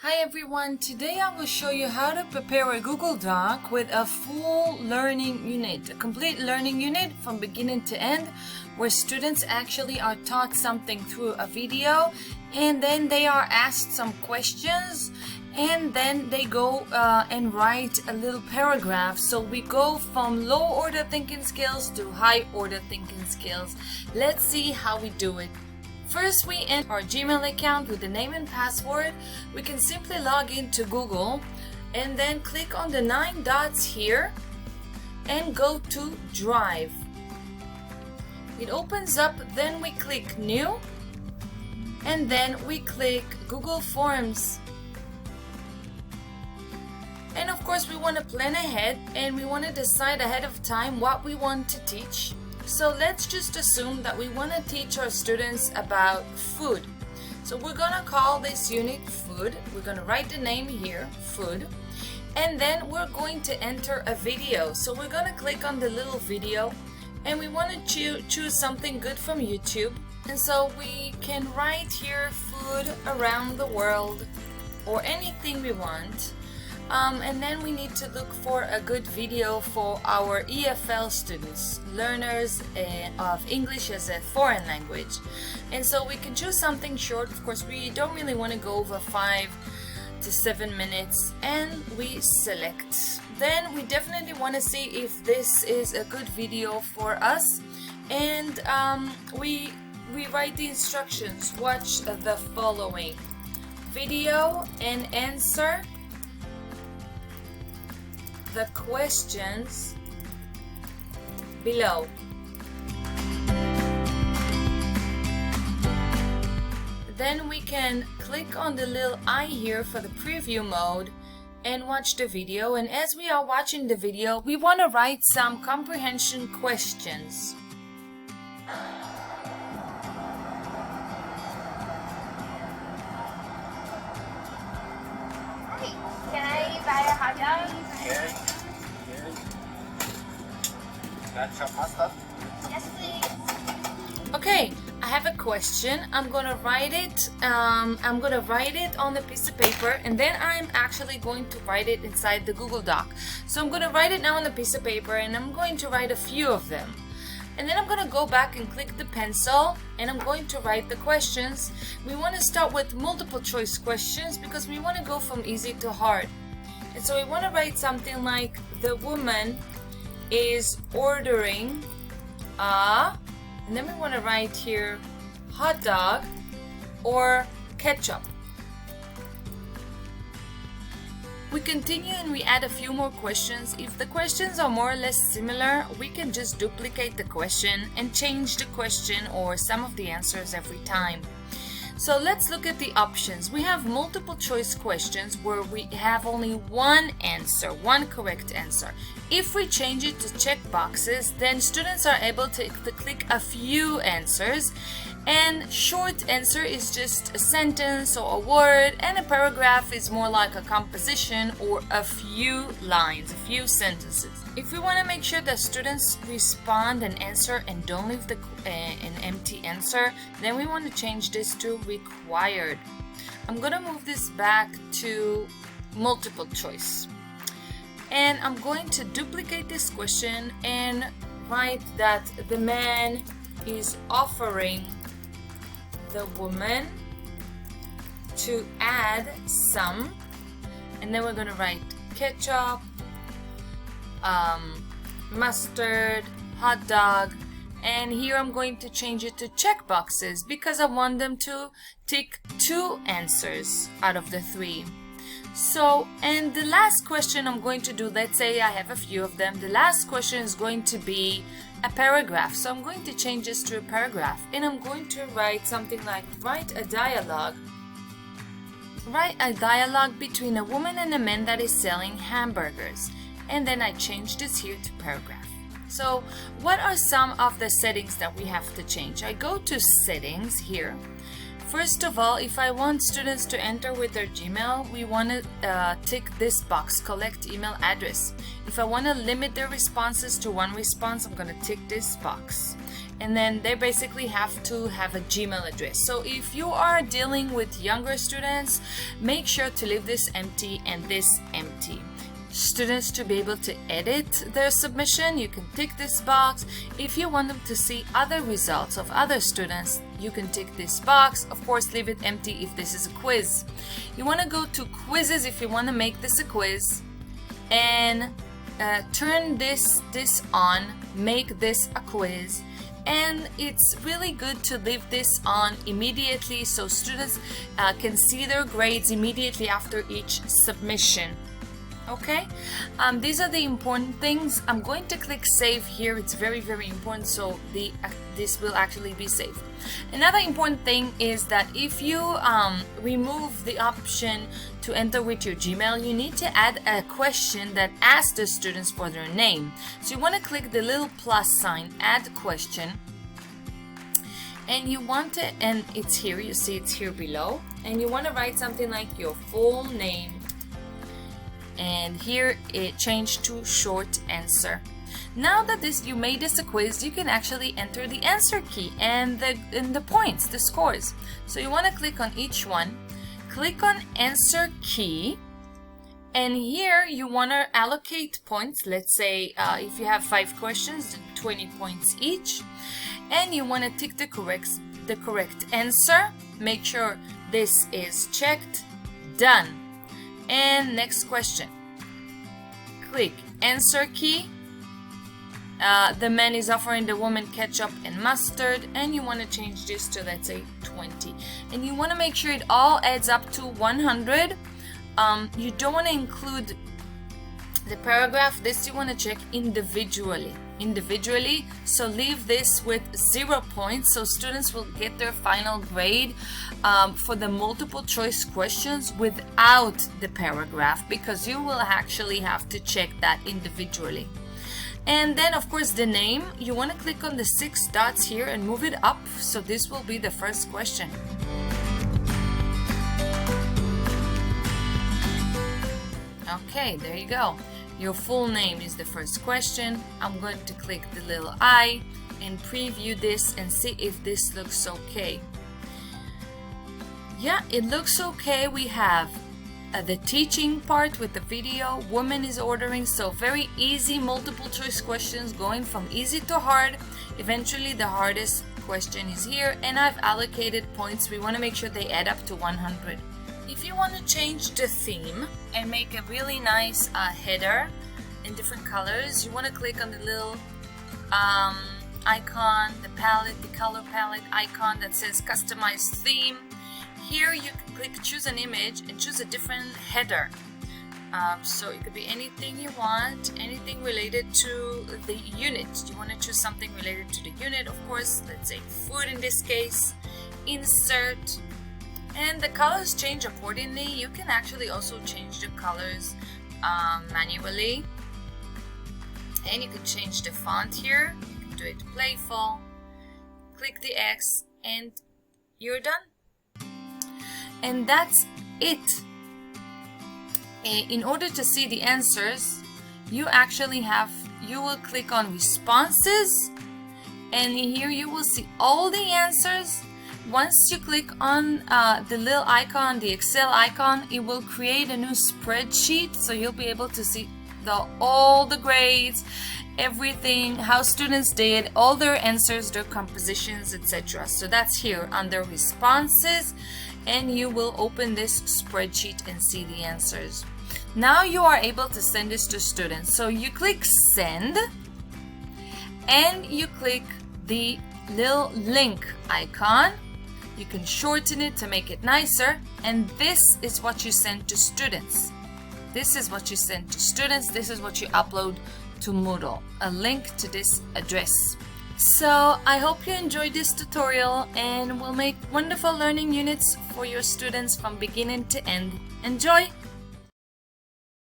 Hi everyone, today I will show you how to prepare a Google Doc with a full learning unit, a complete learning unit from beginning to end, where students actually are taught something through a video and then they are asked some questions and then they go and write a little paragraph. So we go from low order thinking skills to high order thinking skills. Let's see how we do it. First, we enter our Gmail account with the name and password. We can simply log into Google and then click on the 9 dots here and go to Drive. It opens up, then we click New and then we click Google Forms. And of course we want to plan ahead and we want to decide ahead of time what we want to teach. So let's just assume that we want to teach our students about food. So we're going to call this unit food. We're going to write the name here, food. And then we're going to enter a video. So we're going to click on the little video and we want to choose something good from YouTube. And so we can write here food around the world or anything we want. And then we need to look for a good video for our EFL students, learners of English as a foreign language. And so we can choose something short. Of course, we don't really want to go over 5 to 7 minutes, and we select. Then we definitely want to see if this is a good video for us, and we write the instructions. Watch the following video and answer the questions below. Then we can click on the little eye here for the preview mode and watch the video. And as we are watching the video, we want to write some comprehension questions. Can I buy a hot dog? Okay. Ketchup, mustard? Yes, please. Okay, I have a question. I'm gonna write it. I'm gonna write it on a piece of paper, and then I'm actually going to write it inside the Google Doc. So I'm gonna write it now on a piece of paper, and I'm going to write a few of them. And then I'm going to go back and click the pencil and I'm going to write the questions. We want to start with multiple choice questions because we want to go from easy to hard. And so we want to write something like, the woman is ordering a, and then we want to write here hot dog or ketchup. We continue and we add a few more questions. If the questions are more or less similar, we can just duplicate the question and change the question or some of the answers every time. So let's look at the options. We have multiple choice questions where we have only one answer, one correct answer. If we change it to check boxes, then students are able to click a few answers. And short answer is just a sentence or a word, and a paragraph is more like a composition or a few lines, a few sentences. If we want to make sure that students respond and answer and don't leave an empty answer, then we want to change this to required. I'm going to move this back to multiple choice. And I'm going to duplicate this question and write that the man is offering the woman to add some, and then we're going to write ketchup, mustard, hot dog, and here I'm going to change it to check boxes because I want them to tick 2 answers out of the 3. So, and the last question I'm going to do, let's say I have a few of them, the last question is going to be a paragraph. So I'm going to change this to a paragraph and I'm going to write something like, write a dialogue between a woman and a man that is selling hamburgers. And then I change this here to paragraph. So what are some of the settings that we have to change? I go to settings here. First of all, if I want students to enter with their Gmail, we want to tick this box, collect email address. If I want to limit their responses to one response, I'm going to tick this box. And then they basically have to have a Gmail address. So if you are dealing with younger students, make sure to leave this empty and this empty. Students to be able to edit their submission, you can tick this box. If you want them to see other results of other students, you can tick this box. Of course, leave it empty if this is a quiz. You want to go to quizzes if you want to make this a quiz, and turn this on, make this a quiz. And it's really good to leave this on immediately so students can see their grades immediately after each submission. Okay, these are the important things. I'm going to click save here. It's very, very important, so this will actually be saved. Another important thing is that if you remove the option to enter with your Gmail, you need to add a question that asks the students for their name. So you want to click the little plus sign, add question, and you want to, and it's here, you see it's here below, and you want to write something like your full name. And here it changed to short answer. Now that you made this a quiz, you can actually enter the answer key and the points, the scores. So you want to click on each one, click on answer key, and here you want to allocate points. Let's say if you have 5 questions, 20 points each, and you want to tick the correct answer. Make sure this is checked, done. And next question. Click answer key. The man is offering the woman ketchup and mustard, and you want to change this to, let's say, 20. And you want to make sure it all adds up to 100. You don't want to include the paragraph. This you want to check individually. So leave this with 0 points, so students will get their final grade for the multiple choice questions without the paragraph, because you will actually have to check that individually. And then of course the name, you want to click on the 6 dots here and move it up, so this will be the first question. Okay, there you go. Your full name is the first question. I'm going to click the little I and preview this and see if this looks okay. Yeah, it looks okay. We have the teaching part with the video. Woman is ordering, so very easy multiple choice questions going from easy to hard. Eventually the hardest question is here, and I've allocated points. We want to make sure they add up to 100. If you want to change the theme and make a really nice header in different colors, you want to click on the little icon, the color palette icon that says customize theme. Here you can click choose an image and choose a different header. So it could be anything you want, anything related to the unit. You want to choose something related to the unit, of course, let's say food in this case, insert. And the colors change accordingly. You can actually also change the colors manually. And you can change the font here. You can do it playful. Click the X and you're done. And that's it. In order to see the answers, you will click on responses, and here you will see all the answers. Once you click on the little icon, the Excel icon, it will create a new spreadsheet, so you'll be able to see all the grades, everything, how students did, all their answers, their compositions, etc. So that's here under responses, and you will open this spreadsheet and see the answers. Now you are able to send this to students. So you click send, and you click the little link icon. You can shorten it to make it nicer, and this is what you send to students. This is what you send to students. This is what you upload to Moodle, a link to this address. So I hope you enjoyed this tutorial, and will make wonderful learning units for your students from beginning to end. Enjoy!